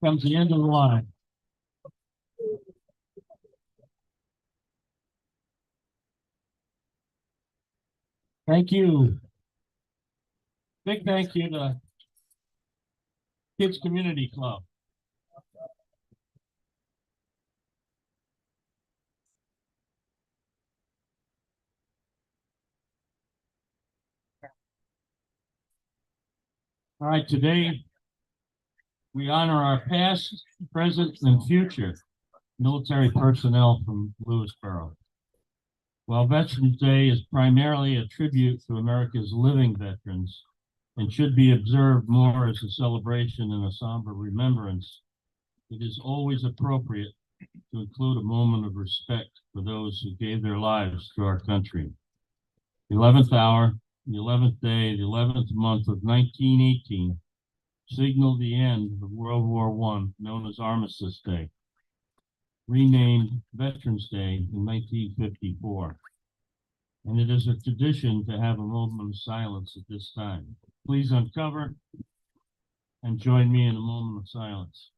Comes the end of the line. Thank you. Big thank you to Kids Community Club. All right, today we honor our past, present, and future military personnel from Lewisboro. While Veterans Day is primarily a tribute to America's living veterans and should be observed more as a celebration and a somber remembrance, it is always appropriate to include a moment of respect for those who gave their lives to our country. The 11th hour, the 11th day, the 11th month of 1918 signaled the end of World War I, known as Armistice Day, renamed Veterans Day in 1954. And it is a tradition to have a moment of silence at this time. Please uncover and join me in a moment of silence.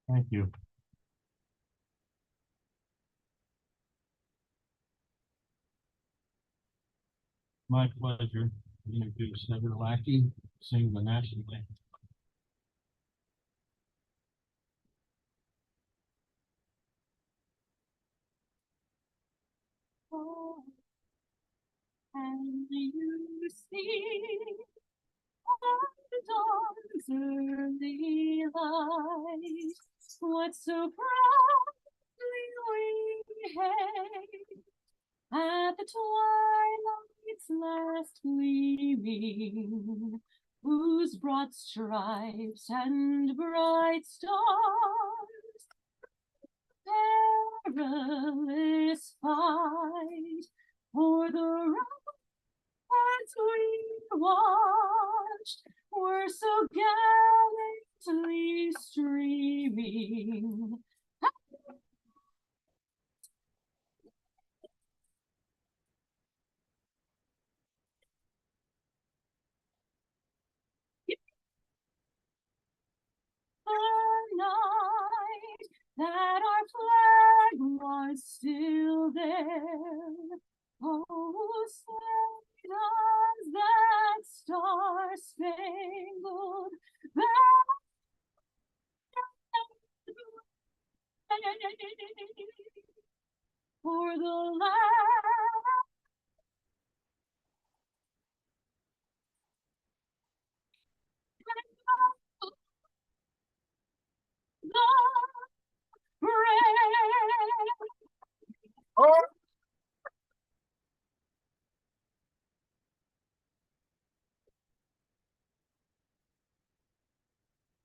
Thank you. My pleasure to introduce Heather Lackey, sing the national anthem. Oh, and you see the dawn's early light, what so proudly we hailed at the twilight's last gleaming, whose broad stripes and bright stars perilous fight for the ramparts we watched were so gallantly streaming. The night that our flag was still there, oh, say does that star-spangled banner for the land the brave.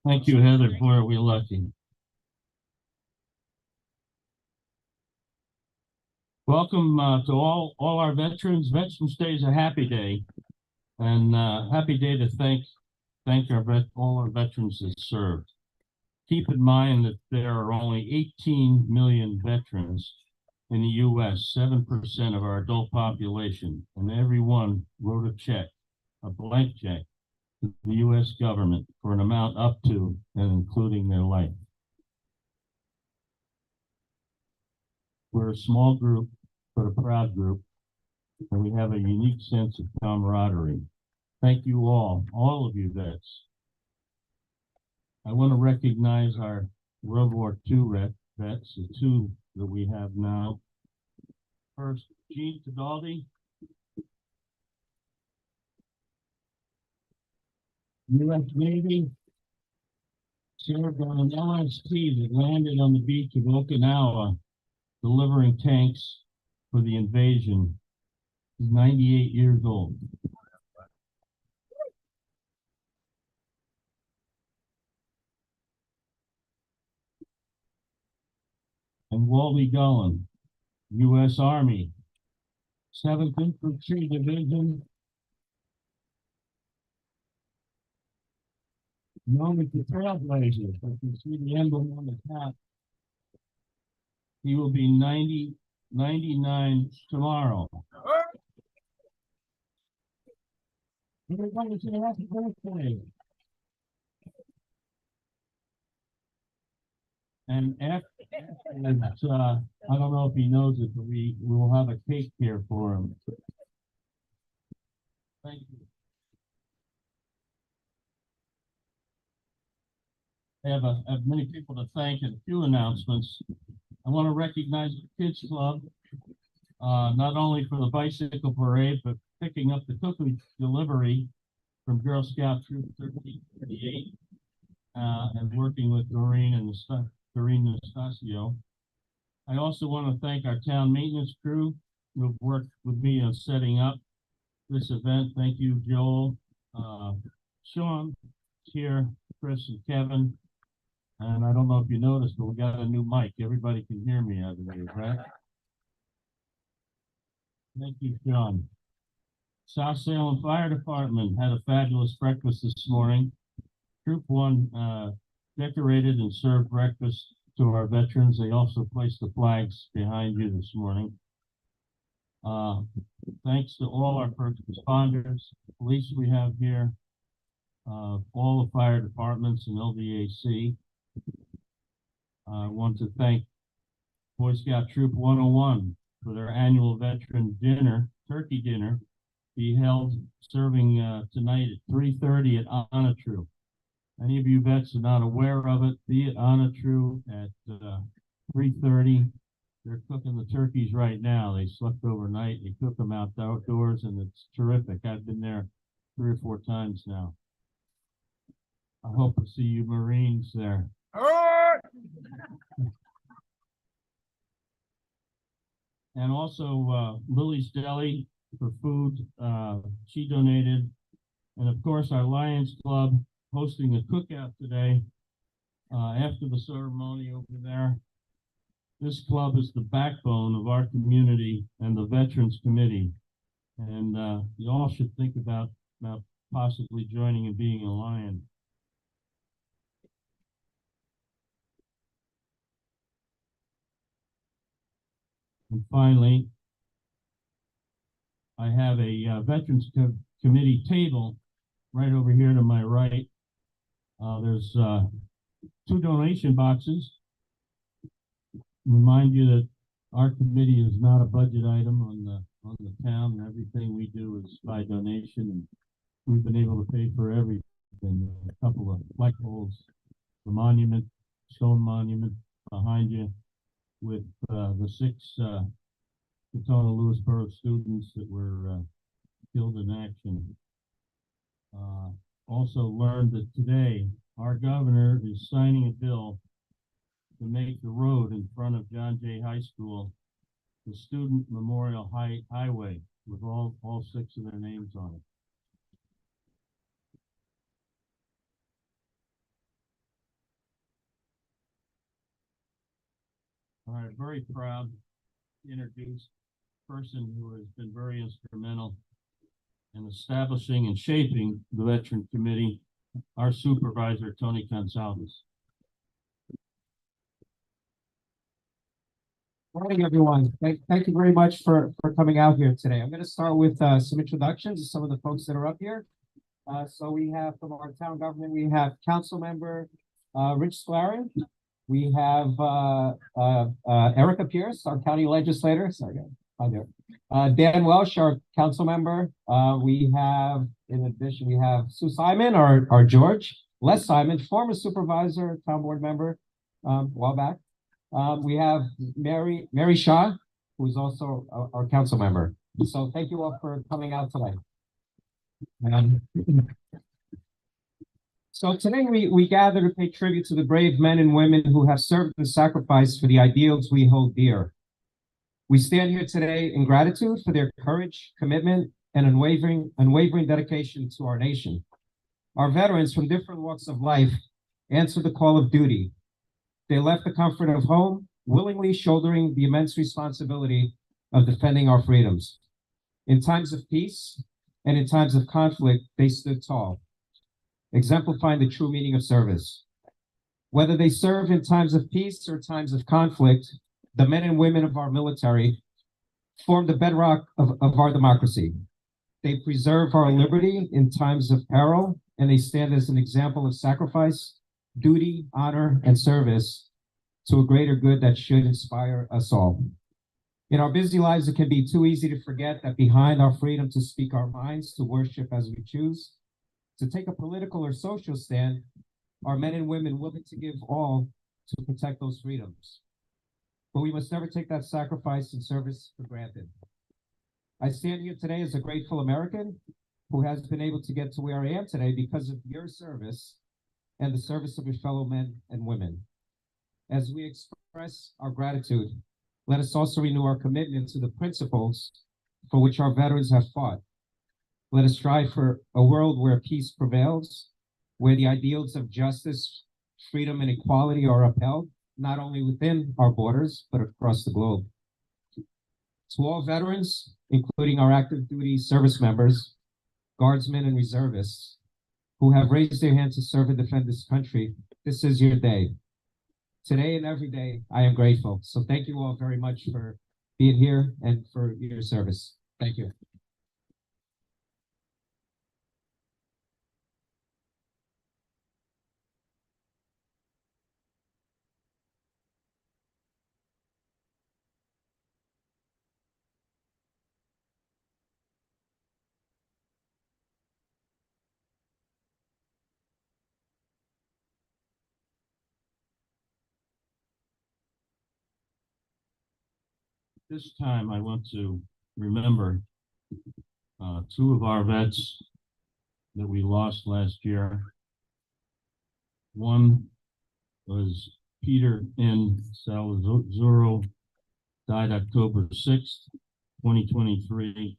Thank you, Heather. Boy, are we lucky. Welcome to all our veterans. Veterans Day is a happy day, and happy day to thank all our veterans that served. Keep in mind that there are only 18 million veterans in the U.S., 7% of our adult population, and everyone wrote a check, a blank check, to the U.S. government for an amount up to and including their life. We're a small group, but a proud group, and we have a unique sense of camaraderie. Thank you all of you vets. I want to recognize our World War II vets, the two that we have now. First, Gene Cadaldi, U.S. Navy, served on an LST that landed on the beach of Okinawa, delivering tanks for the invasion. He's 98 years old. And Wally Gullen, U.S. Army, 7th Infantry Division, known as the Trailblazers. You can see the emblem on the top. He will be 99 tomorrow. Everybody say happy birthday. And after, I don't know if he knows it, but we will have a cake here for him. Thank you. I have many people to thank and a few announcements. I want to recognize the Kids Club, not only for the bicycle parade, but picking up the cookie delivery from Girl Scout Troop 1338, and working with Doreen and Doreen Nastasio. I also want to thank our town maintenance crew who've worked with me on setting up this event. Thank you, Joel, Sean, here, Chris, and Kevin. And I don't know if you noticed, but we got a new mic. Everybody can hear me out of here, right? Thank you, Sean. South Salem Fire Department had a fabulous breakfast this morning. Troop 1 decorated and served breakfast to our veterans. They also placed the flags behind you this morning. Thanks to all our first responders, police we have here, all the fire departments and LVAC. I want to thank Boy Scout Troop 101 for their annual veteran dinner, turkey dinner, be held serving tonight at 3:30 at Onatru. Any of you vets are not aware of it, be at Onatru at 3:30. They're cooking the turkeys right now. They slept overnight. They cook them outdoors, and it's terrific. I've been there 3 or 4 times now. I hope to see you Marines there. And also Lily's Deli for food. She donated. And of course, our Lions Club hosting a cookout today after the ceremony over there. This club is the backbone of our community and the Veterans Committee. And you all should think about possibly joining and being a Lion. And finally, I have a Veterans Committee table right over here to my right. There's 2 donation boxes. Remind you that our committee is not a budget item on the town. Everything we do is by donation, and we've been able to pay for everything. A couple of light poles, the monument, stone monument behind you, with the 6 Katona Lewisboro students that were killed in action. Also learned that today our governor is signing a bill to make the road in front of John Jay High School the Student Memorial Highway with all 6 of their names on it. All right, very proud to introduce a person who has been very instrumental in establishing and shaping the Veteran Committee, our supervisor, Tony Goncalves. Morning, everyone. Thank you very much for coming out here today. I'm going to start with some introductions of some of the folks that are up here. So we have from our town government, we have Council Member Rich Sclarin. We have Erica Pierce, our county legislator. Sorry, hi there. Dan Welsh, our council member. We have, in addition, we have Sue Simon, our George. Les Simon, former supervisor, town board member, a while back. We have Mary Shaw, who is also our council member. So thank you all for coming out today. So today we gather to pay tribute to the brave men and women who have served and sacrificed for the ideals we hold dear. We stand here today in gratitude for their courage, commitment, and unwavering dedication to our nation. Our veterans from different walks of life answered the call of duty. They left the comfort of home, willingly shouldering the immense responsibility of defending our freedoms. In times of peace and in times of conflict, they stood tall, exemplifying the true meaning of service. Whether they serve in times of peace or times of conflict, The men and women of our military form the bedrock of our democracy. They preserve our liberty in times of peril, and they stand as an example of sacrifice, duty, honor, and service to a greater good that should inspire us all. In our busy lives, it can be too easy to forget that behind our freedom to speak our minds, to worship as we choose, to take a political or social stand, are men and women willing to give all to protect those freedoms. But we must never take that sacrifice and service for granted. I stand here today as a grateful American who has been able to get to where I am today because of your service and the service of your fellow men and women. As we express our gratitude, let us also renew our commitment to the principles for which our veterans have fought. Let us strive for a world where peace prevails, where the ideals of justice, freedom, and equality are upheld, not only within our borders, but across the globe. To all veterans, including our active duty service members, guardsmen, and reservists who have raised their hand to serve and defend this country, this is your day. Today and every day, I am grateful. So thank you all very much for being here and for your service. Thank you. This time I want to remember two of our vets that we lost last year. One was Peter N. Salazuro, died October 6th, 2023.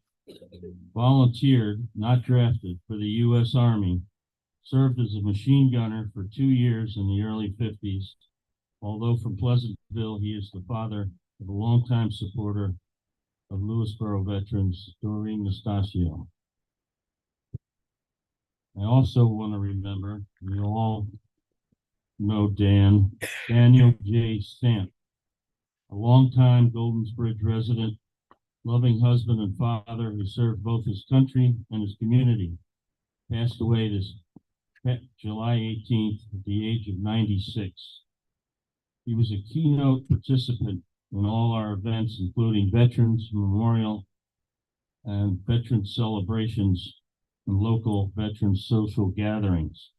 Volunteered, not drafted, for the U.S. Army. Served as a machine gunner for 2 years in the early 50s. Although from Pleasantville, he is the father of a longtime supporter of Lewisboro veterans, Doreen Nastasio. I also want to remember, you all know Daniel J. Stamp, a longtime Goldens Bridge resident, loving husband and father who served both his country and his community. Passed away this July 18th at the age of 96. He was a keynote participant in all our events, including Veterans Memorial and Veterans celebrations and local veterans social gatherings.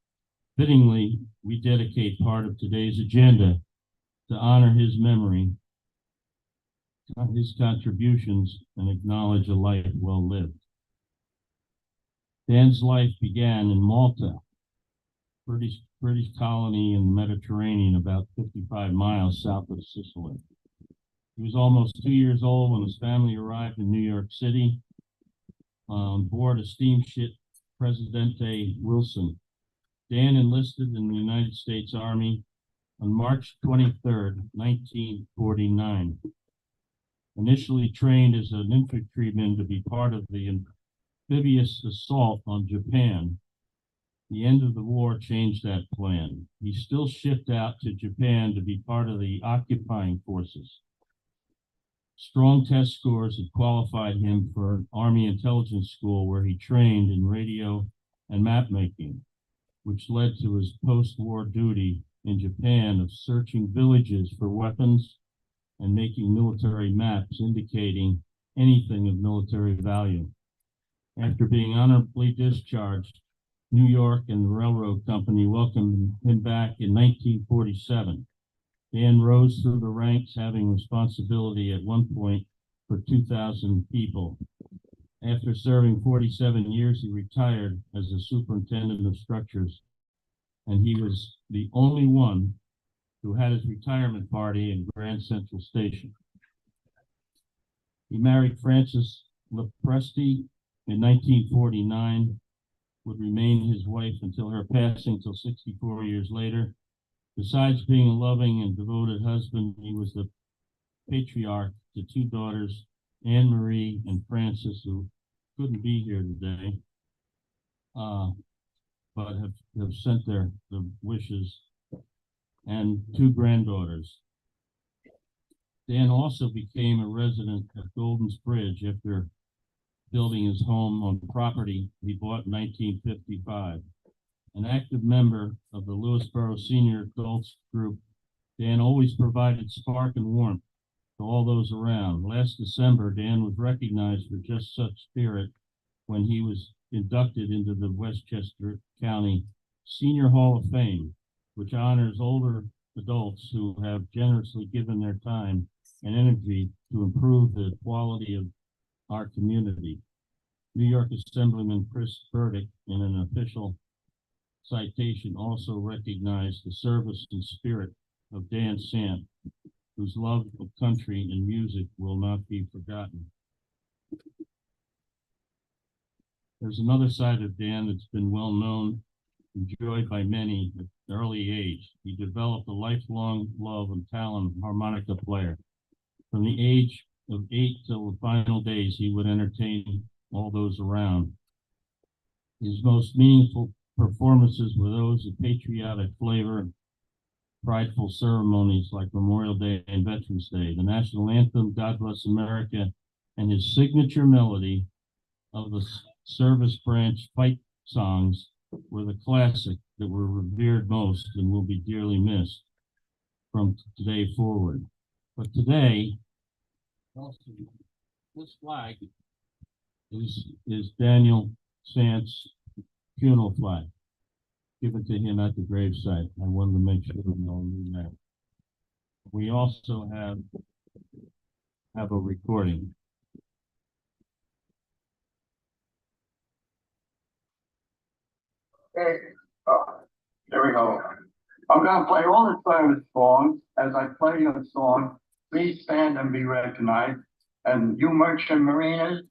Fittingly, we dedicate part of today's agenda to honor his memory, his contributions, and acknowledge a life well lived. Dan's life began in Malta, British colony in the Mediterranean, about 55 miles south of Sicily. He was almost 2 years old when his family arrived in New York City on board a steamship, Presidente Wilson. Dan enlisted in the United States Army on March 23rd, 1949. Initially trained as an infantryman to be part of the amphibious assault on Japan, the end of the war changed that plan. He still shipped out to Japan to be part of the occupying forces. Strong test scores had qualified him for an Army intelligence school where he trained in radio and map making, which led to his post-war duty in Japan of searching villages for weapons and making military maps indicating anything of military value. After being honorably discharged, New York and the railroad company welcomed him back in 1947. Dan rose through the ranks, having responsibility at one point for 2,000 people. After serving 47 years, he retired as a superintendent of structures, and he was the only one who had his retirement party in Grand Central Station. He married Frances Lepresti in 1949, would remain his wife until her passing till 64 years later. Besides being a loving and devoted husband, he was the patriarch to two daughters, Anne Marie and Frances, who couldn't be here today, but have sent their wishes, and two granddaughters. Dan also became a resident of Golden's Bridge after building his home on property he bought in 1955. An active member of the Lewisboro Senior Adults Group, Dan always provided spark and warmth to all those around. Last December, Dan was recognized for just such spirit when he was inducted into the Westchester County Senior Hall of Fame, which honors older adults who have generously given their time and energy to improve the quality of our community. New York Assemblyman Chris Burdick, in an official citation, also recognized the service and spirit of Dan Sant, whose love of country and music will not be forgotten. There's another side of Dan that's been well known, enjoyed by many at an early age. He developed a lifelong love and talent of harmonica player. From the age of 8 till the final days, he would entertain all those around. His most meaningful performances were those of patriotic flavor and prideful ceremonies like Memorial Day and Veterans Day, the national anthem, God Bless America, and his signature melody of the service branch fight songs were the classic that were revered most and will be dearly missed from today forward. But today, also, this flag is Daniel Sant's funeral flag, given to him at the gravesite. I wanted to make sure we all knew that. We also have a recording. Hey, there we go. I'm gonna play all the service songs. As I play your song, please stand and be recognized. And you merchant mariners,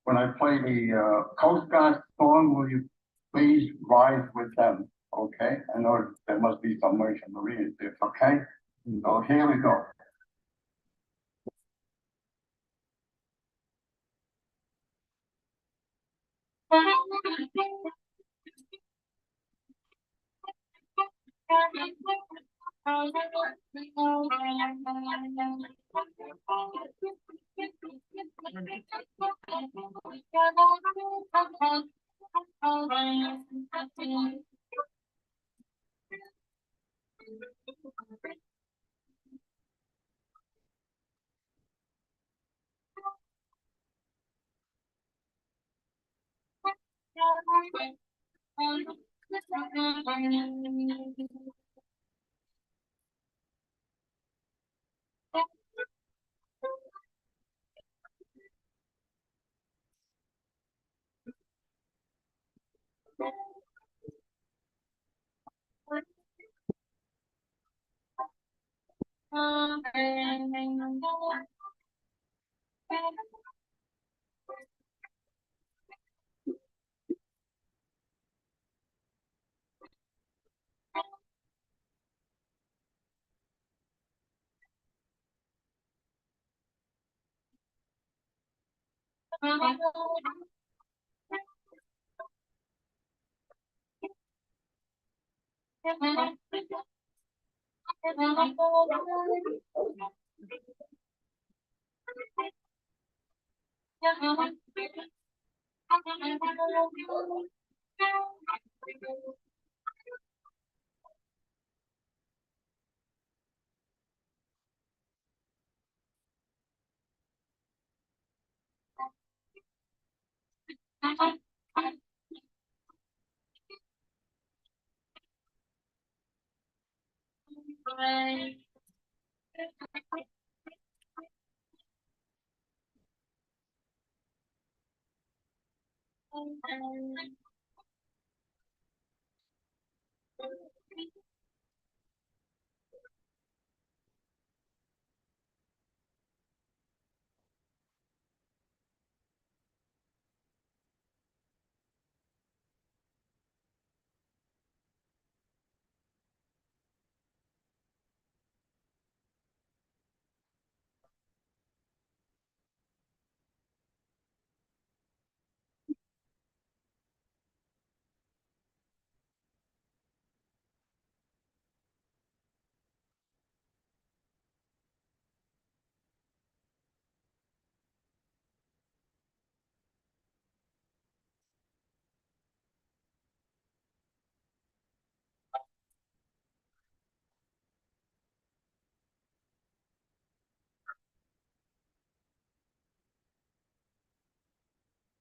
when I play the Coast Guard song, will you please rise with them? Okay? I know there must be some merchant mariners there. Okay? So here we go.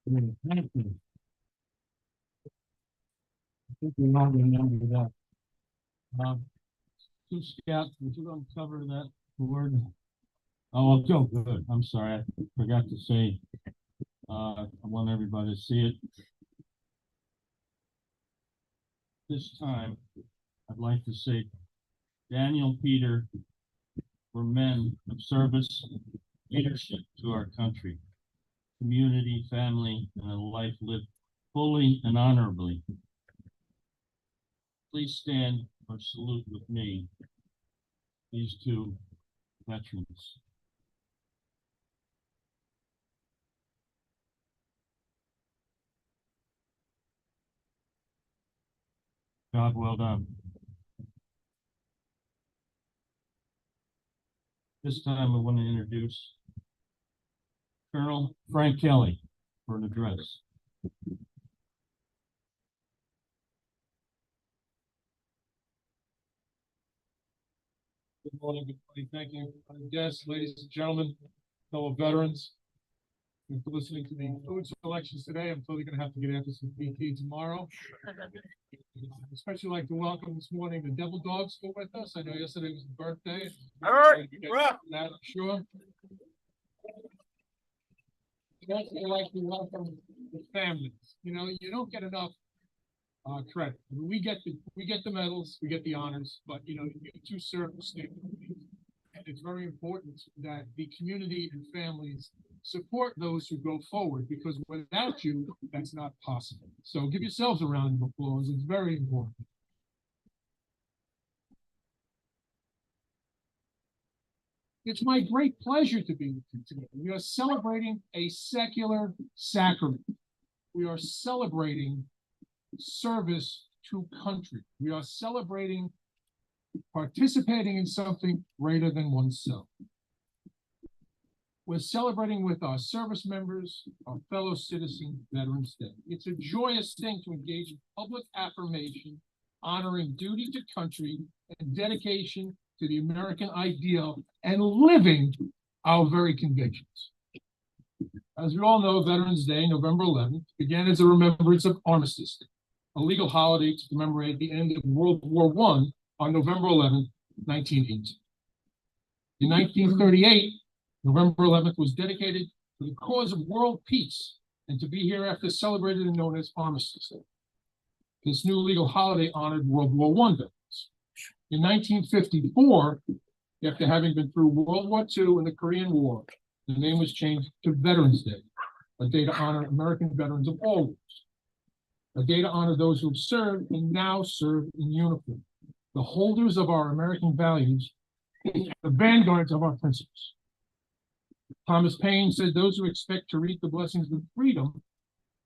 Thank you. I think we all remember that. Two Scouts, would you uncover that word? Oh, good. I'm sorry, I forgot to say. I want everybody to see it. This time, I'd like to say Daniel, Peter were men of service, leadership to our country, community, family, and a life lived fully and honorably. Please stand or salute with me these two veterans. Job well done. This time I want to introduce Colonel Frank Kelly for an address. Good morning, everybody. Thank you. Guests, ladies and gentlemen, fellow veterans. Thank you for listening to the food selections today. I'm totally going to have to get after some PT tomorrow. I'd especially like to welcome this morning the Devil Dogs who are with us. I know yesterday was his birthday. All right, That, I'm sure. I'd also like to welcome the families. You know, you don't get enough credit. We get the medals, we get the honors, but you know, you two serve the state. And it's very important that the community and families support those who go forward, because without you, that's not possible. So give yourselves a round of applause. It's very important. It's my great pleasure to be with you today. We are celebrating a secular sacrament. We are celebrating service to country. We are celebrating participating in something greater than oneself. We're celebrating with our service members, our fellow citizens, Veterans Day. It's a joyous thing to engage in public affirmation, honoring duty to country and dedication to the American ideal and living our very convictions. As we all know, Veterans Day, November 11th, began as a remembrance of Armistice Day, a legal holiday to commemorate the end of World War I on November 11th, 1918. In 1938, November 11th was dedicated to the cause of world peace and to be hereafter celebrated and known as Armistice Day. This new legal holiday honored World War I veterans. In 1954, after having been through World War II and the Korean War, the name was changed to Veterans Day, a day to honor American veterans of all wars, a day to honor those who have served and now serve in uniform, the holders of our American values, the vanguards of our principles. Thomas Paine said those who expect to reap the blessings of freedom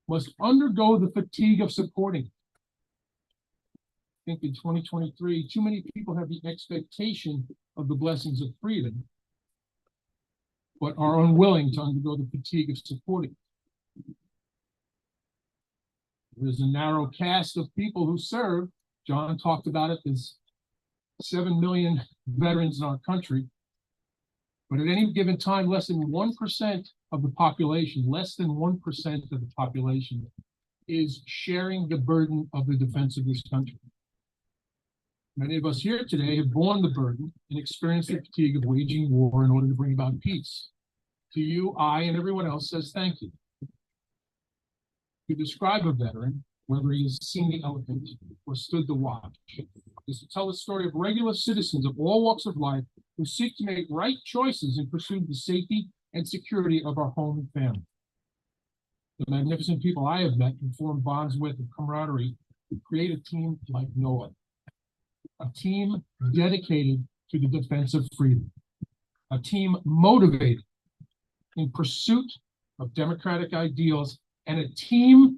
must undergo the fatigue of supporting it. I think in 2023, too many people have the expectation of the blessings of freedom, but are unwilling to undergo the fatigue of supporting it. There's a narrow cast of people who serve. John talked about it. There's 7 million veterans in our country. But at any given time, less than 1% of the population, of the population is sharing the burden of the defense of this country. Many of us here today have borne the burden and experienced the fatigue of waging war in order to bring about peace. To you, I, and everyone else says thank you. To describe a veteran, whether he has seen the elephant or stood the watch, is to tell the story of regular citizens of all walks of life who seek to make right choices in pursuit of the safety and security of our home and family. The magnificent people I have met and formed bonds with of camaraderie create a team like no other. A team dedicated to the defense of freedom. A team motivated in pursuit of democratic ideals, and a team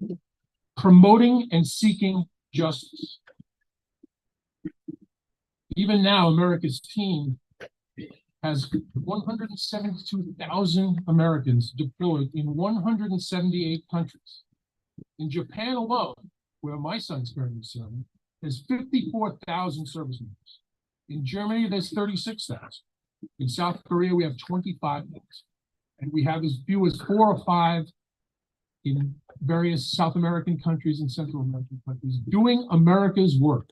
promoting and seeking justice. Even now, America's team has 172,000 Americans deployed in 178 countries. In Japan alone, where my son's currently serving, there's 54,000 service members. In Germany, there's 36,000. In South Korea, we have 25,000. And we have as few as 4 or 5 in various South American countries and Central American countries, doing America's work.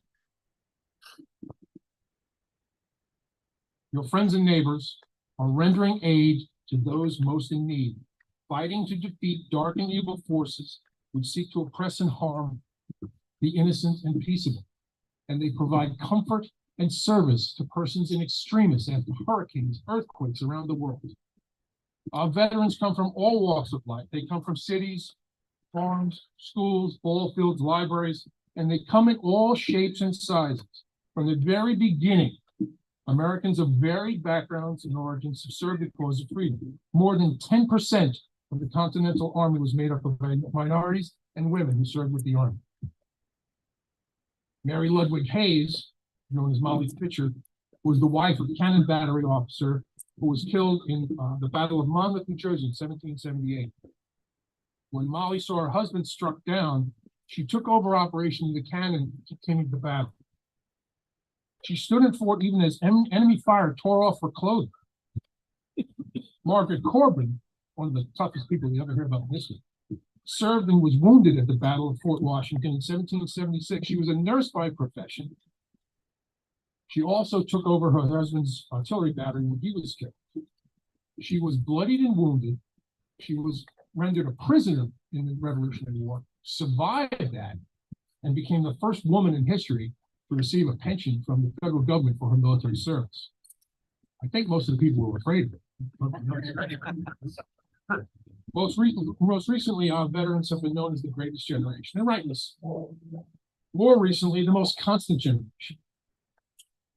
Your friends and neighbors are rendering aid to those most in need, fighting to defeat dark and evil forces which seek to oppress and harm the innocent and peaceable. And they provide comfort and service to persons in extremis after hurricanes, earthquakes around the world. Our veterans come from all walks of life. They come from cities, farms, schools, ball fields, libraries, and they come in all shapes and sizes. From the very beginning, Americans of varied backgrounds and origins have served the cause of freedom. More than 10% of the Continental Army was made up of minorities and women who served with the Army. Mary Ludwig Hayes, known as Molly Pitcher, was the wife of a cannon battery officer who was killed in the Battle of Monmouth, New Jersey in 1778. When Molly saw her husband struck down, she took over operation of the cannon to continue the battle. She stood in fort even as enemy fire tore off her clothing. Margaret Corbin, one of the toughest people you ever hear about in history, served and was wounded at the Battle of Fort Washington in 1776. She was a nurse by profession. She also took over her husband's artillery battery when he was killed. She was bloodied and wounded. She was rendered a prisoner in the Revolutionary War, survived that, and became the first woman in history to receive a pension from the federal government for her military service. I think most of the people were afraid of it. Most recently, our veterans have been known as the greatest generation, and rightly so. More recently, the most constant generation.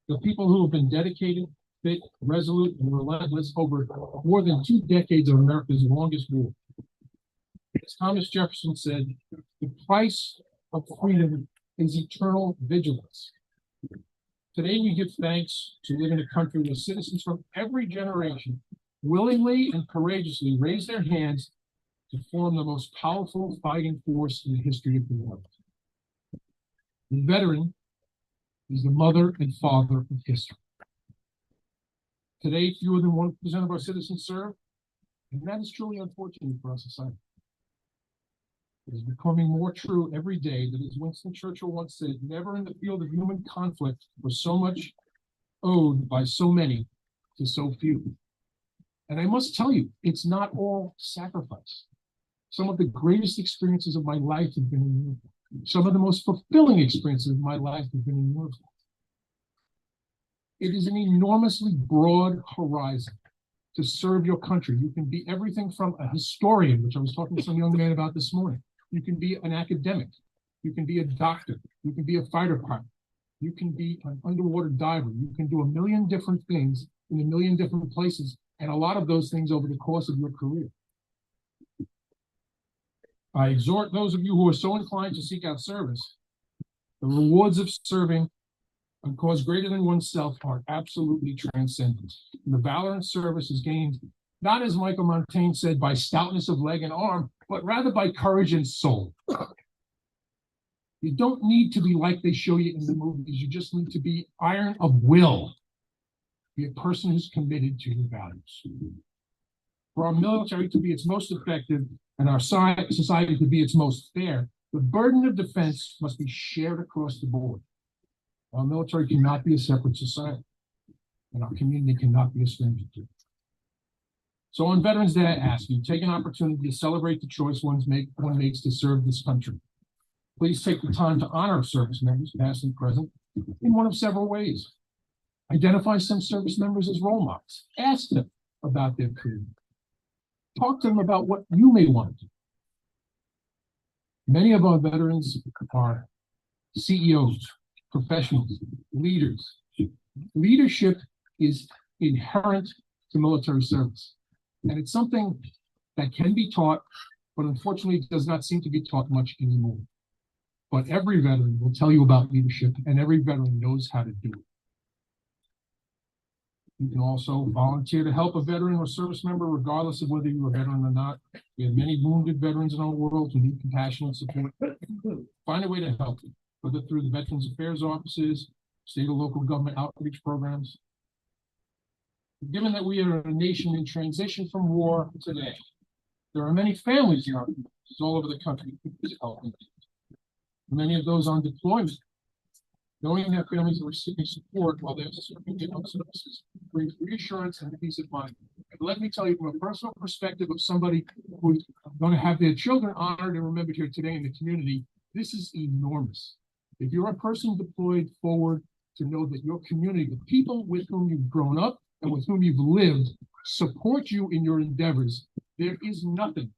The people who have been dedicated, fit, resolute, and relentless over more than 2 decades of America's longest war. As Thomas Jefferson said, the price of freedom is eternal vigilance. Today, we give thanks to live in a country where citizens from every generation willingly and courageously raise their hands to form the most powerful fighting force in the history of the world. The veteran is the mother and father of history. Today, fewer than 1% of our citizens serve, and that is truly unfortunate for our society. It is becoming more true every day that, as Winston Churchill once said, never in the field of human conflict was so much owed by so many to so few. And I must tell you, it's not all sacrifice. Some of the greatest experiences of my life have been in uniform. Some of the most fulfilling experiences of my life have been in uniform. It is an enormously broad horizon to serve your country. You can be everything from a historian, which I was talking to some young man about this morning. You can be an academic. You can be a doctor. You can be a fighter pilot. You can be an underwater diver. You can do a million different things in a million different places, and a lot of those things over the course of your career. I exhort those of you who are so inclined to seek out service. The rewards of serving a cause greater than oneself are absolutely transcendent. And the valor and service is gained, not as Michael Montaigne said, by stoutness of leg and arm, but rather by courage and soul. You don't need to be like they show you in the movies. You just need to be iron of will. Be a person who's committed to your values. For our military to be its most effective and our society to be its most fair, the burden of defense must be shared across the board. Our military cannot be a separate society, and our community cannot be a stranger to it. So on Veterans Day, I ask you, take an opportunity to celebrate the choice one makes to serve this country. Please take the time to honor service members, past and present, in one of several ways. Identify some service members as role models. Ask them about their career. Talk to them about what you may want to do. Many of our veterans are CEOs, professionals, leaders. Leadership is inherent to military service. And it's something that can be taught, but unfortunately it does not seem to be taught much anymore. But every veteran will tell you about leadership, and every veteran knows how to do it. You can also volunteer to help a veteran or service member, regardless of whether you're a veteran or not. We have many wounded veterans in our world who need compassion and support. Find a way to help them, whether through the Veterans Affairs offices, state or local government outreach programs. Given that we are a nation in transition from war today, there are many families in our It's all over the country. Helping. Many of those on deployment, knowing that families are receiving support while they're serving their own services, brings reassurance and peace of mind. And let me tell you from a personal perspective of somebody who's going to have their children honored and remembered here today in the community, this is enormous. If you're a person deployed forward, to know that your community, the people with whom you've grown up and with whom you've lived, support you in your endeavors, there is nothing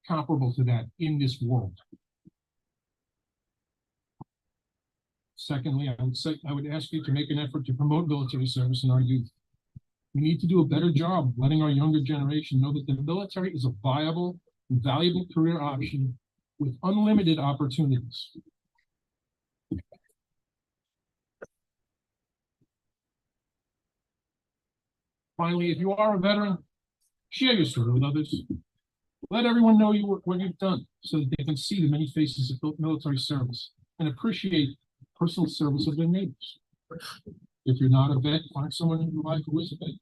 comparable to that in this world. Secondly, I would ask you to make an effort to promote military service in our youth. We need to do a better job of letting our younger generation know that the military is a viable and valuable career option with unlimited opportunities. Finally, if you are a veteran, share your story with others. Let everyone know what you've done so that they can see the many faces of military service and appreciate personal service of their neighbors. If you're not a vet, find someone in your life who is a vet.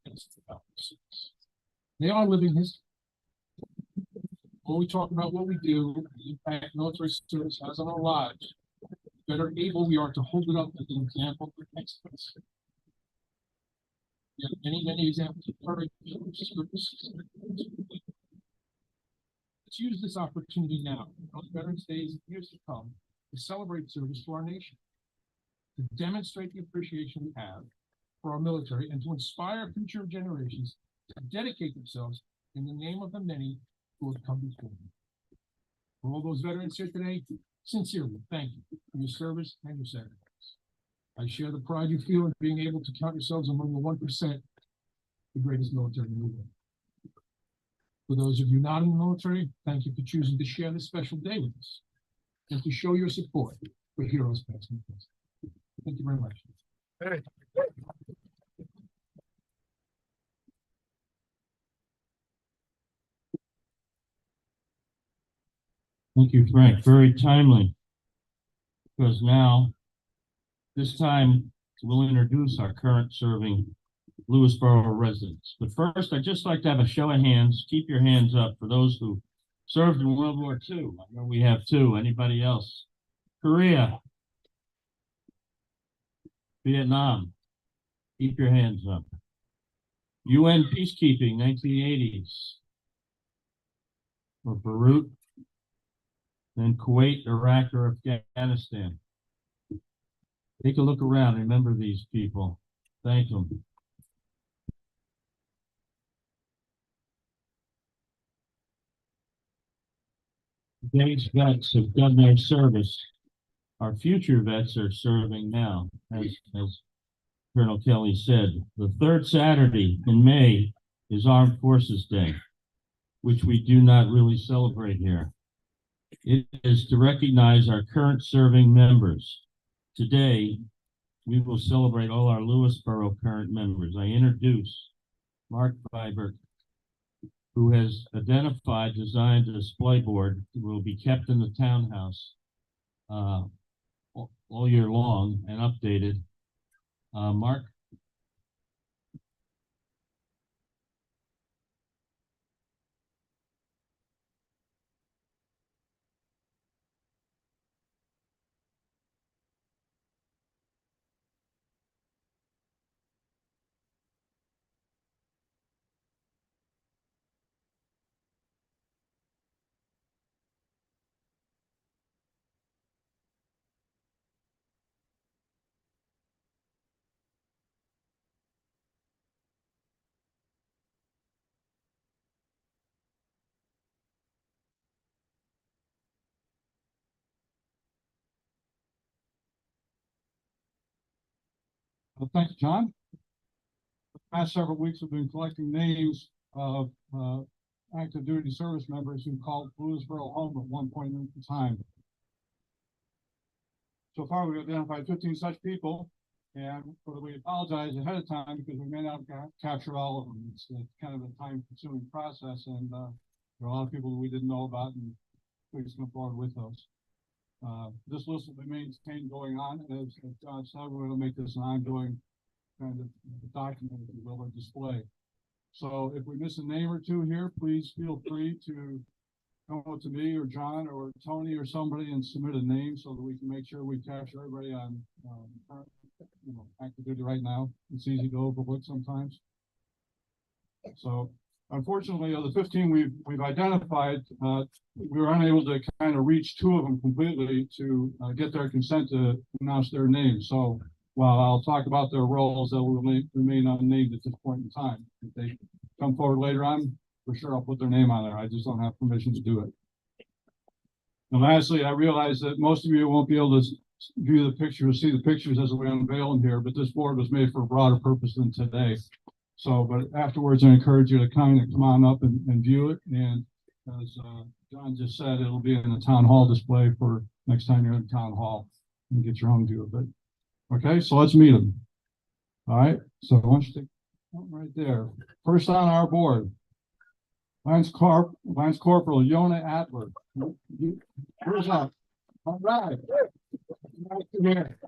They are living history. When we talk about what we do, the impact military service has on our lives, the better able we are to hold it up as an example for the next person. There are many, many examples of courage. Let's use this opportunity now, on Veterans Days and years to come, to celebrate service to our nation, to demonstrate the appreciation we have for our military, and to inspire future generations to dedicate themselves in the name of the many who have come before them. For all those veterans here today, sincerely, thank you for your service and your sacrifice. I share the pride you feel in being able to count yourselves among the 1%, the greatest military in the world. For those of you not in the military, thank you for choosing to share this special day with us and to show your support for heroes past and present. Thank you very much. Thank you, Frank. Very timely. Because now, this time, we'll introduce our current serving Lewisboro residents. But first, I'd just like to have a show of hands. Keep your hands up for those who served in World War II. I know we have two. Anybody else? Korea. Vietnam. Keep your hands up. UN peacekeeping, 1980s. Or Beirut. Then Kuwait, Iraq, or Afghanistan. Take a look around. Remember these people. Thank them. Today's vets have done their service. Our future vets are serving now, as Colonel Kelly said. The third Saturday in May is Armed Forces Day, which we do not really celebrate here. It is to recognize our current serving members. Today, we will celebrate all our Lewisboro current members. I introduce Mark Vibert, who has identified, designed a display board that will be kept in the townhouse all year long and updated. Mark? Well, thanks, John. The past several weeks we've been collecting names of active duty service members who called Lewisboro home at one point in time. So far, we've identified 15 such people, and we apologize ahead of time because we may not capture all of them. It's kind of a time-consuming process, and there are a lot of people that we didn't know about, and please come forward with those. This list will be maintained going on. As John said, we're going to make this an ongoing kind of document, if you will, or display. So if we miss a name or two here, please feel free to come up to me or John or Tony or somebody and submit a name so that we can make sure we capture everybody on, active duty right now. It's easy to overlook sometimes. So unfortunately, of the 15 we've identified, we were unable to kind of reach 2 of them completely to get their consent to announce their names. So while I'll talk about their roles, they will remain unnamed at this point in time. If they come forward later on, for sure I'll put their name on there. I just don't have permission to do it. And lastly, I realize that most of you won't be able to view the pictures, see the pictures as we unveil them here, but this board was made for a broader purpose than today. So, but afterwards, I encourage you to kind of come on up and view it. And as John just said, it'll be in the town hall display for next time you're in the town hall and get your own view of it. Okay, so let's meet them. All right, so I want you to take right there. First on our board, Lance Corporal Yona Adler. Where's up? All right. Nice to hear.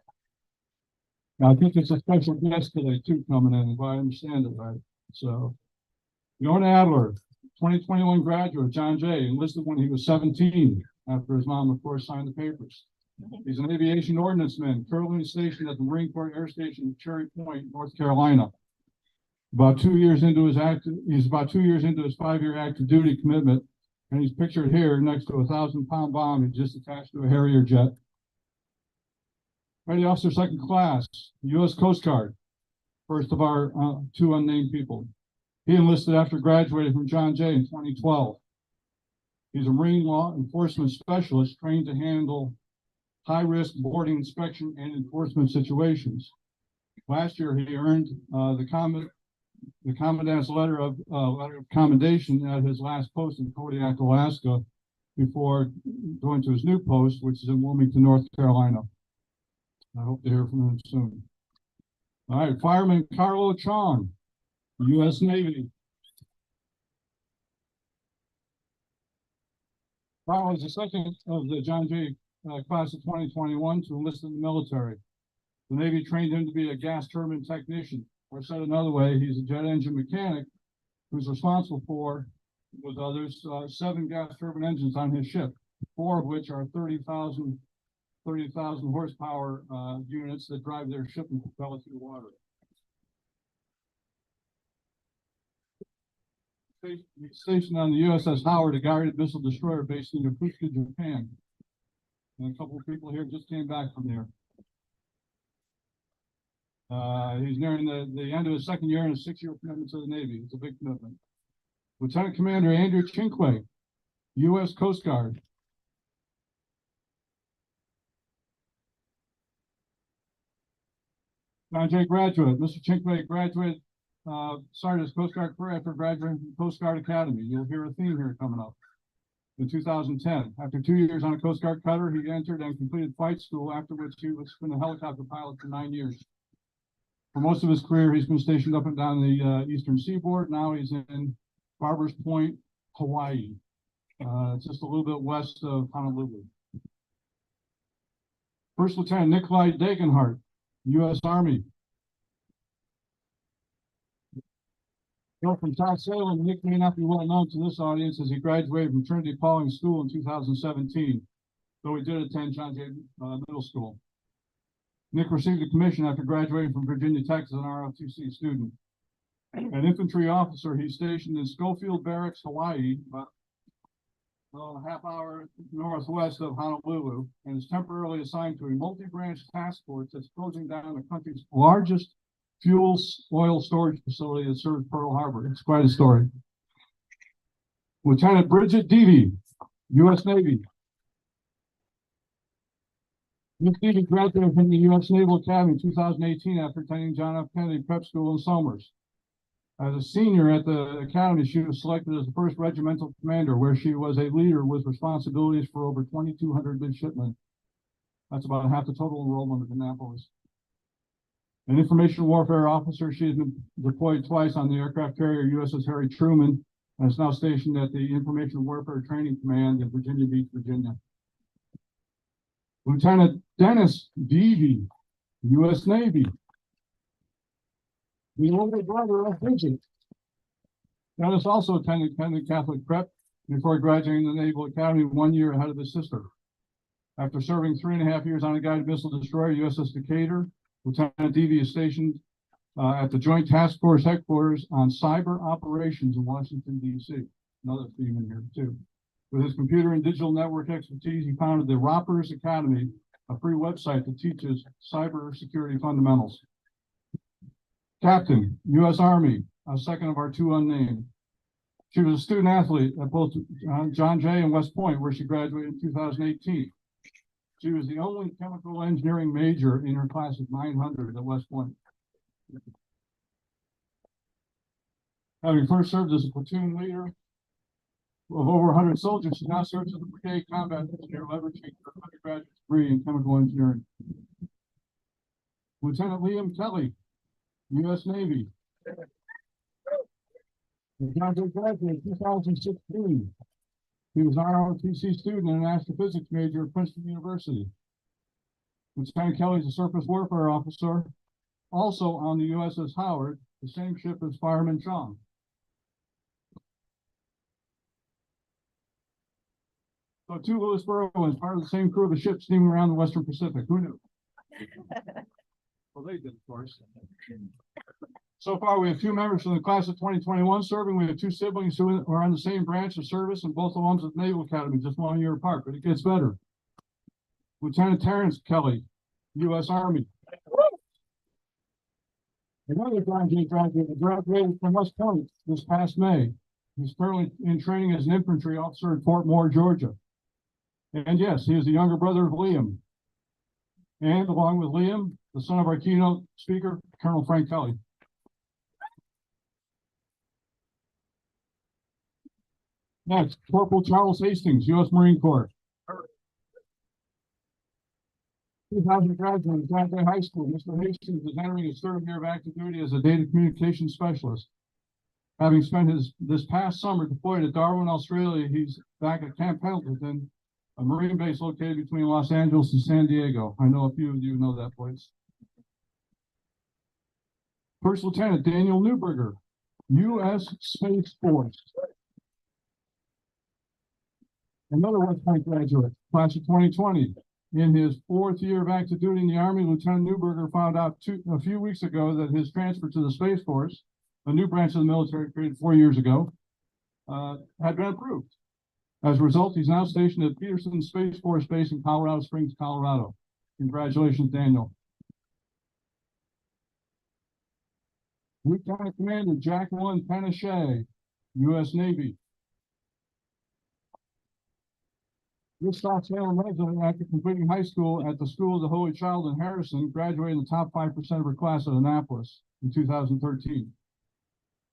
Now, I think it's a special guest today too coming in, if I understand it right. So, Yona Adler, 2021 graduate, John Jay, enlisted when he was 17, after his mom, of course, signed the papers. He's an aviation ordnanceman, currently stationed at the Marine Corps Air Station in Cherry Point, North Carolina. About 2 years into his 5-year active duty commitment, and he's pictured here next to a 1,000-pound bomb he just attached to a Harrier jet. Petty Officer Second Class, U.S. Coast Guard, first of our 2 unnamed people. He enlisted after graduating from John Jay in 2012. He's a Marine law enforcement specialist trained to handle high-risk boarding inspection and enforcement situations. Last year, he earned the Commandant's letter of commendation at his last post in Kodiak, Alaska, before going to his new post, which is in Wilmington, North Carolina. I hope to hear from him soon. All right, Fireman Carlo Chong, U.S. Navy. Carlo was the second of the John Jay class of 2021 to enlist in the military. The Navy trained him to be a gas turbine technician, or said another way, he's a jet engine mechanic who's responsible for, with others, 7 gas turbine engines on his ship, 4 of which are 30,000 horsepower units that drive their ship and propel it through the water. He's stationed on the USS Howard, a guided missile destroyer based in Yokosuka, Japan. And a couple of people here just came back from there. He's nearing the end of his 2nd year and a 6-year commitment to the Navy. It's a big commitment. Lieutenant Commander Andrew Chinque, U.S. Coast Guard. John Jay graduate. Mr. Chinque graduated, started his Coast Guard career after graduating from Coast Guard Academy. You'll hear a theme here coming up. In 2010, after 2 years on a Coast Guard cutter, he entered and completed flight school, after which he was been a helicopter pilot for 9 years. For most of his career, he's been stationed up and down the eastern seaboard. Now he's in Barbers Point, Hawaii. It's just a little bit west of Honolulu. First Lieutenant Nikolai Dagenhart, U.S. Army. Bill from South Salem, Nick may not be well known to this audience as he graduated from Trinity Pauling School in 2017, though he did attend John Jay Middle School. Nick received a commission after graduating from Virginia Tech as an ROTC student. An infantry officer, he's stationed in Schofield Barracks, Hawaii, about a half hour northwest of Honolulu, and is temporarily assigned to a multi-branch task force that's closing down the country's largest fuel oil storage facility that serves Pearl Harbor. It's quite a story. Lieutenant Bridget Deavy, U.S. Navy. Ms. Deavy graduated from the U.S. Naval Academy in 2018 after attending John F. Kennedy Prep School in Somers. As a senior at the Academy, she was selected as the first regimental commander, where she was a leader with responsibilities for over 2,200 midshipmen. That's about half the total enrollment of Annapolis. An information warfare officer, she has been deployed twice on the aircraft carrier USS Harry Truman, and is now stationed at the Information Warfare Training Command in Virginia Beach, Virginia. Lieutenant Dennis Deavy, U.S. Navy. The older brother of Bridget. Dennis also attended Catholic Prep before graduating the Naval Academy 1 year ahead of his sister. After serving 3.5 years on a guided missile destroyer, USS Decatur, Lieutenant Deavy is stationed at the Joint Task Force headquarters on cyber operations in Washington, D.C. Another theme in here, too. With his computer and digital network expertise, he founded the Roppers Academy, a free website that teaches cybersecurity fundamentals. Captain, U.S. Army, a second of our two unnamed. She was a student athlete at both John Jay and West Point, where she graduated in 2018. She was the only chemical engineering major in her class of 900 at West Point. Having first served as a platoon leader of over 100 soldiers, she now serves as a brigade combat engineer, leveraging her undergraduate degree in chemical engineering. Lieutenant Liam Kelly, U.S. Navy. He graduated in 2016. He was an ROTC student and an astrophysics major at Princeton University. Lieutenant Kelly is a surface warfare officer, also on the USS Howard, the same ship as Fireman Chong. So two Lewisborougans, part of the same crew of a ship steaming around the Western Pacific. Who knew? Well, they did, of course. So far, we have two members from the class of 2021 serving. We have two siblings who are on the same branch of service, and both alums at the Naval Academy, just 1 year apart, but it gets better. Lieutenant Terrence Kelly, U.S. Army. Another graduate graduated from West Point this past May. He's currently in training as an infantry officer at Fort Moore, Georgia. And yes, he is the younger brother of Liam. And along with Liam, the son of our keynote speaker, Colonel Frank Kelly. Next, Corporal Charles Hastings, U.S. Marine Corps. 2000 graduate of John Jay High School. Mr. Hastings is entering his third year of active duty as a data communications specialist. Having spent this past summer deployed at Darwin, Australia, he's back at Camp Pendleton, a Marine base located between Los Angeles and San Diego. I know a few of you know that place. First Lieutenant Daniel Newberger, U.S. Space Force. Another West Point graduate, class of 2020. In his fourth year of active duty in the Army, Lieutenant Newberger found out a few weeks ago that his transfer to the Space Force, a new branch of the military created 4 years ago, had been approved. As a result, he's now stationed at Peterson Space Force Base in Colorado Springs, Colorado. Congratulations, Daniel. Lieutenant Commander Jacqueline Panachet, U.S. Navy. This South Salem resident, after completing high school at the School of the Holy Child in Harrison, graduated in the top 5% of her class at Annapolis in 2013.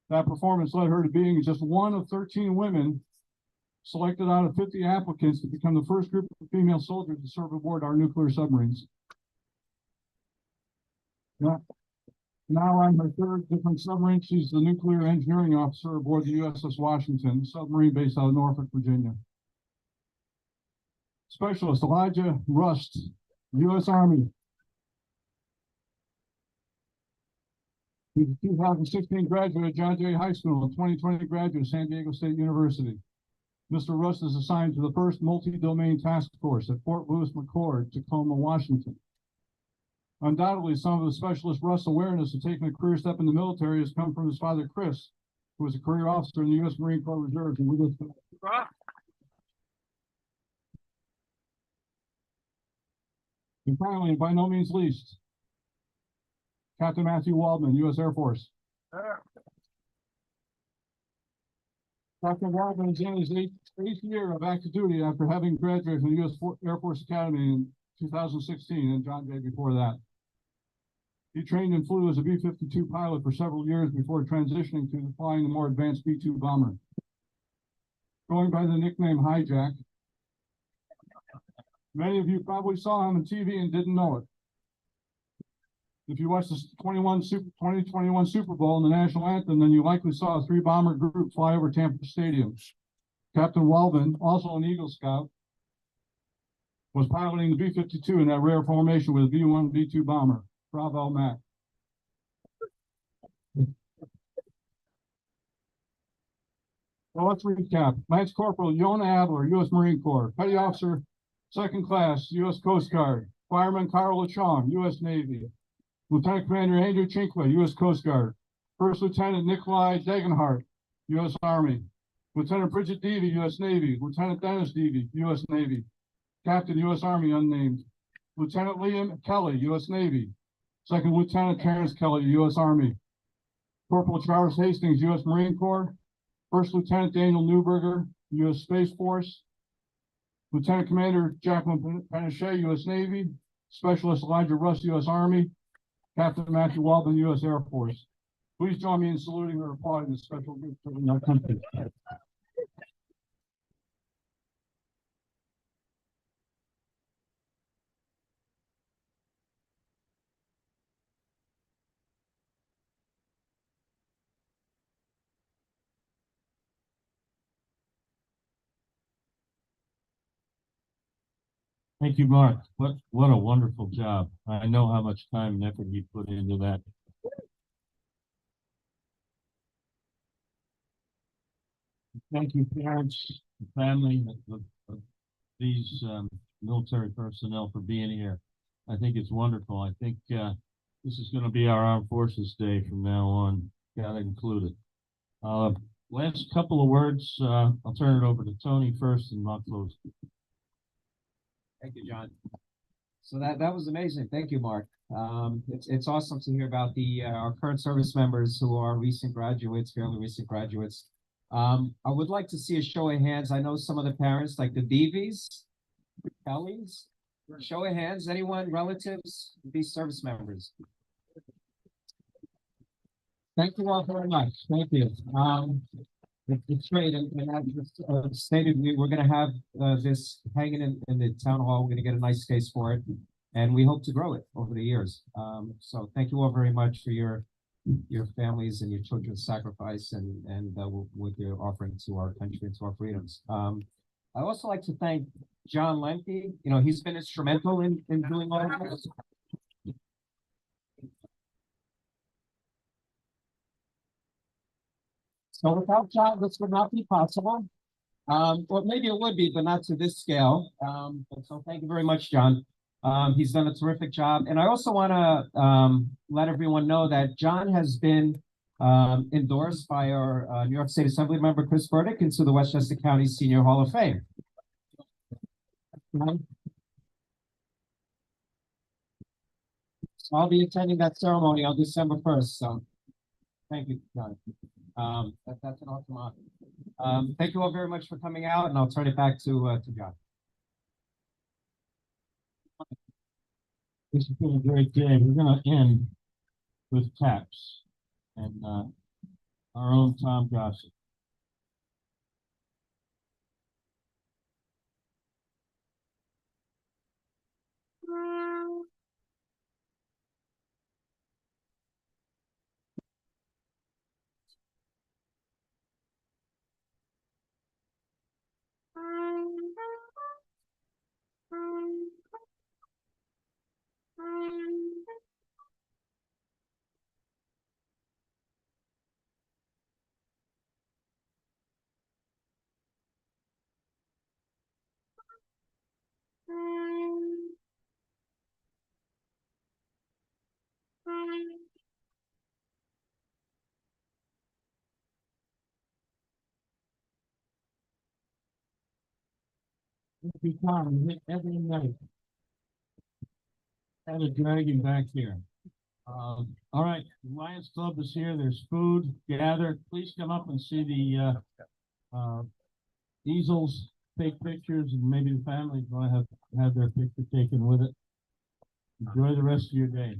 That performance led her to being just one of 13 women selected out of 50 applicants to become the first group of female soldiers to serve aboard our nuclear submarines. Now on her third different submarine, she's the nuclear engineering officer aboard the USS Washington, submarine based out of Norfolk, Virginia. Specialist Elijah Rust, U.S. Army. He's a 2016 graduate of John Jay High School and 2020 graduate of San Diego State University. Mr. Rust is assigned to the 1st Multi-Domain Task Force at Fort Lewis McChord, Tacoma, Washington. Undoubtedly, some of the specialist Rust's awareness of taking a career step in the military has come from his father, Chris, who was a career officer in the U.S. Marine Corps Reserves. And with us. And finally, by no means least, Captain Matthew Waldman, U.S. Air Force. Captain Waldman is in his eighth year of active duty after having graduated from the U.S. Air Force Academy in 2016 and John Jay before that. He trained and flew as a B-52 pilot for several years before transitioning to flying the more advanced B-2 bomber. Going by the nickname Hijack, many of you probably saw him on TV and didn't know it. If you watched the 2021 Super Bowl and the national anthem, then you likely saw a 3-bomber group fly over Tampa Stadium. Captain Waldman, also an Eagle Scout, was piloting the B-52 in that rare formation with a B-1, B-2 bomber, Bravo Mac. Well, let's recap. Lance Corporal Yona Adler, U.S. Marine Corps. Petty Officer, Second Class, U.S. Coast Guard. Fireman Carl LeChong, U.S. Navy. Lieutenant Commander Andrew Chinqua, U.S. Coast Guard. First Lieutenant Nikolai Degenhart, U.S. Army. Lieutenant Bridget Deavy, U.S. Navy. Lieutenant Dennis Deavy, U.S. Navy. Captain, U.S. Army, unnamed. Lieutenant Liam Kelly, U.S. Navy. Second Lieutenant Terrence Kelly, U.S. Army. Corporal Charles Hastings, U.S. Marine Corps. First Lieutenant Daniel Newberger, U.S. Space Force. Lieutenant Commander Jacqueline Penachet, U.S. Navy. Specialist Elijah Russ, U.S. Army. Captain Matthew Waldman, U.S. Air Force. Please join me in saluting or applauding the special group serving our country. Thank you, Mark. What a wonderful job. I know how much time and effort you put into that. Thank you, parents, family of these military personnel for being here. I think it's wonderful. I think this is going to be our Armed Forces Day from now on. Got to include it. Last couple of words. I'll turn it over to Tony first, and I'll close. Thank you, John. So that was amazing. Thank you, Mark. It's awesome to hear about our current service members who are recent graduates, fairly recent graduates. I would like to see a show of hands. I know some of the parents, like the Deavies, Kellys. Show of hands. Anyone, relatives, these service members? Thank you all very much. Thank you. It's great, and as stated, we're going to have this hanging in the town hall. We're going to get a nice space for it, and we hope to grow it over the years. So thank you all very much for your families and your children's sacrifice and what you're offering to our country and to our freedoms. I'd also like to thank John Lemke. You know, he's been instrumental in doing all of this. So without John, this would not be possible. Or maybe it would be, but not to this scale. So thank you very much, John. He's done a terrific job. And I also want to let everyone know that John has been endorsed by our New York State Assembly member, Chris Burdick, into the Westchester County Senior Hall of Fame. So I'll be attending that ceremony on December 1st. So thank you, John. That's an awesome honor. Thank you all very much for coming out, and I'll turn it back to John. This has been a great day. We're going to end with taps and our own Tom Gossett. Every time, every night. Had to drag him back here. All right, the Lions Club is here. There's food. Gather. Please come up and see the easels, take pictures, and maybe the families want to have their picture taken with it. Enjoy the rest of your day.